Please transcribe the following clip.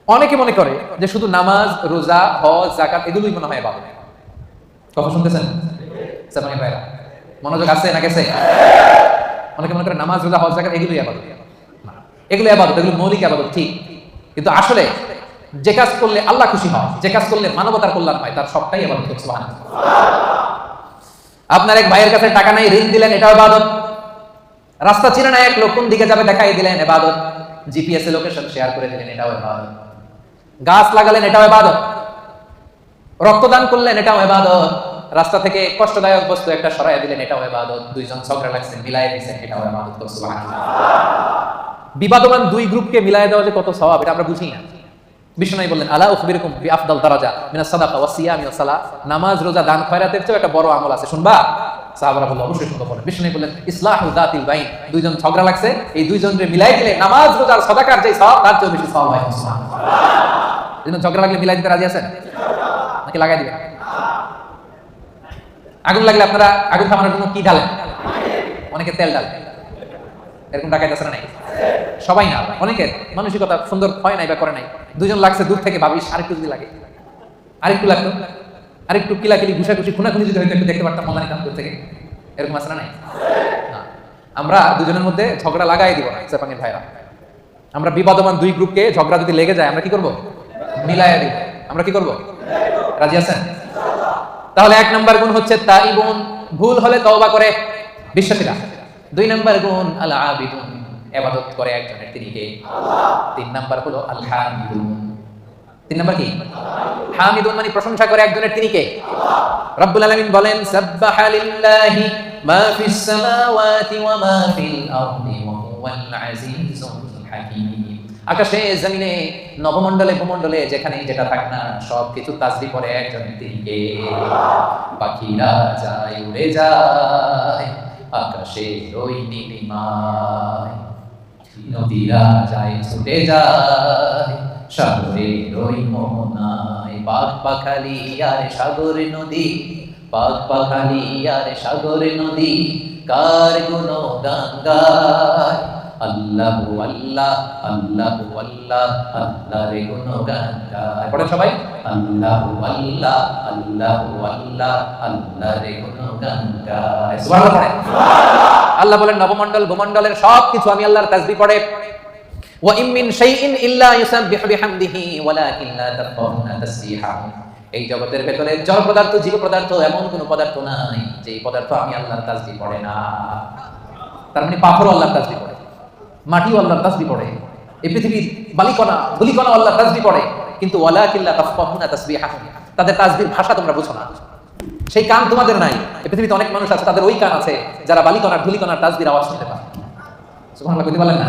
অনেকে মনে করে যে শুধু নামাজ, রোজা, হজ, যাকাত এগুলোই মনে হয় ইবাদত। কথা শুনতেছেন সামান্য ভাইরা? মনোযোগ আছে না গেছে? অনেকে মনে করে নামাজ, রোজা, হজ, যাকাত এগুলোই ইবাদত। না, এগুলো ইবাদত, এগুলো মৌলিক ইবাদত ঠিক, কিন্তু আসলে যে কাজ করলে আল্লাহ খুশি হয়, যে কাজ করলে মানবতার কল্যাণ হয়, তার সবটাই ইবাদত। সুবহানাল্লাহ। আপনার এক ভাইয়ের কাছে টাকা নাই, ঋণ দিলেন, এটাও ইবাদত। রাস্তা চিনে না এক লোক, কোন দিকে যাবে দেখাই দিলেন, ইবাদত। জিপিএস এ লোকেশন শেয়ার করে দিলেন, এটাও ইবাদত। গাছ লাগালেন, এটাও ইবাদত। রক্তদান করলেন, এটাও ইবাদত। রাস্তা থেকে কষ্টদায়ক বস্তু একটা সরাইয়া দিলেন, এটাও ইবাদত। দুইজন ঝগড়া লাগছে, মিলাই দিয়েছেন, এটাও ইবাদত। সুবহানাল্লাহ। বিবাদমান দুই গ্রুপকে মিলাই দেওয়া যে কত সওয়াব, এটা আমরা বুঝি না। বিষ্ণু বললেন, আলা উখবিরুকুম বিআফদাল দারাজা মিনাস সাদাকা ওয়াস সিয়ামি ওয়াস সালাহ। নামাজ, রোজা, দান খয়রাতের চেয়ে একটা বড় আমল আছে, শুনবা? সাহাবারা বললেন, অবশ্যই শুনবো। বলেন বিষ্ণু বললেন, ইসলাহু যাতিল বাইন। দুইজন ঝগড়া লাগছে, এই দুইজনকে মিলাই দিলে নামাজ, রোজা আর সাদাকার যে সওয়াব, তার চেয়ে বেশি সওয়াব হয়। সুবহানাল্লাহ। দুইজন ঝগড়া লাগলে মিলাই দিতে রাজি আছেন নাকি লাগাই দিবেন? আগুন লাগলে আপনারা আগুন থামানোর জন্য কি ঢালেন? অনেকে তেল ঢালে। এরকম ডাকাইতে আছে না নাই? সবাই না, অনেকের মানসিকতা সুন্দর হয় নাই বা করে নাই। দুজন লাগছে, দূর থেকে ভাবিস আরেকটু যদি লাগে, আরেকটু লাগতো, আরেকটু কিলাকিলি ঘুষাঘুষি খুনাখুনি যদি হয়তো একটু দেখতে পারতাম মনে নিতাম দূর থেকে। এরকম আছে না নাই? আমরা দুজনের মধ্যে ঝগড়া লাগাই দিব না জাপানের ভাইরা। আমরা বিবাদমান দুই গ্রুপকে ঝগড়া যদি লেগে যায়, আমরা কি করব? মিলাইয়া দিব। আমরা কি করব? রাজি আছেন? তাহলে এক নাম্বার গুণ হচ্ছে তাইবুন, ভুল হলে তওবা করে বিশ্বাসীরা। দুই নাম্বার গুণ আল আবিদুন, ইবাদত করে একজনের, তিনি কে? আল্লাহ। তিন নাম্বার হলো আল হামিদুন। তিন নাম্বার কি? হামিদুন মানে প্রশংসা করে একজনের, তিনি কে? আল্লাহ। রব্বুল আলামিন বলেন, সাব্বাহা লিল্লাহি মা ফিস সামাওয়াতি ওয়া মা ফিল আরদি ওয়া হুয়াল আজিজুল হাকীম। আকাশে, জমিনে, নবমণ্ডলে, ভূমণ্ডলে যেখানে যেটা থাকে না, সবকিছু তাসবিহ করে একজনের, তিনি কে? পাখিরা যায় উড়ে যায় আকাশে ওই নীলিমায়, নদীরা যায় ছুটে যায় সাগরে ওই মোহনায়। পাক পাখালি আর সাগর নদী, পাক পাখালি আর সাগর নদী, কার গুণগান গায়? আল্লাহু আল্লাহ, আল্লাহু আল্লাহ, আল্লাহর গুণগান গায়। পড়েন সবাই, আল্লাহু আল্লাহ, আল্লাহু আল্লাহ, আল্লাহর গুণগান গায়। সুবহানাল্লাহ পড়েন। আল্লাহ বলেন, নবমণ্ডল, ভূমণ্ডলের সবকিছু আমি আল্লাহর তাসবিহ পড়ে। ওয়া ইম মিন শাইইন ইল্লা ইউসাব্বিহু বিহামদিহি ওয়ালাকিন লা তাফকাহুনা তাসবিহাহু। এই জগতের ভেতরে জড় পদার্থ, জীব পদার্থ, এমন কোন পদার্থ নাই যে পদার্থ আমি আল্লাহর তাসবিহ পড়ে না। তার মানে পাথরও আল্লাহর তাসবিহ পড়ে, মাটিও আল্লাহর তাসবিহ পড়ে, এই পৃথিবীর বালিকণা, ধুলিকণা আল্লাহর তাসবিহ পড়ে, কিন্তু ওয়ালাকিন লা তাফকাহুনা তাসবিহাহু, তাদের তাসবিহর ভাষা তোমরা বুঝো না। সেই কান তোমাদের নাই। এই পৃথিবীতে অনেক মানুষ আছে, তাদের ওই কান আছে যারা বালিকণার, ধুলিকণার তাসবিহর আওয়াজ শুনতে পায়। সুবহানাল্লাহ কইতে বলেন না?